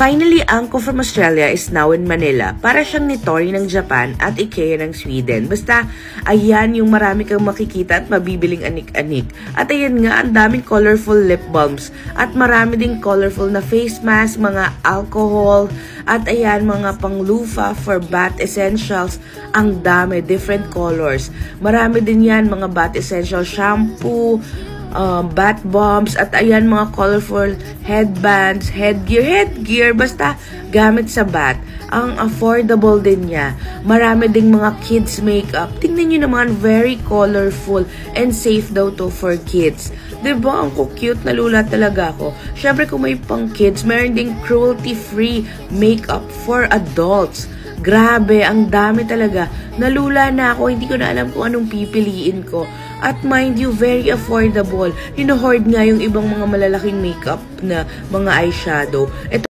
Finally, Anko from Australia is now in Manila. Para siyang Nitori ng Japan at IKEA ng Sweden. Basta, ayan yung marami kang makikita at mabibiling anik-anik. At ayan nga, ang daming colorful lip balms. At marami ding colorful na face mask, mga alcohol, at ayan, mga panglufa for bath essentials. Ang dami, different colors. Marami din yan, mga bath essential shampoo, bath bombs, at ayan mga colorful headbands, headgear, basta gamit sa bath. Ang affordable din niya. Marami ding mga kids makeup. Tingnan nyo naman, very colorful and safe daw to for kids. Diba? Ang cute, nalula talaga ako. Syempre kung may pang kids, meron ding cruelty-free makeup for adults. Grabe, ang dami talaga. Nalula na ako, hindi ko na alam kung anong pipiliin ko. At mind you, very affordable. Hino-hoard nga yung ibang mga malalaking makeup na mga eyeshadow. Ito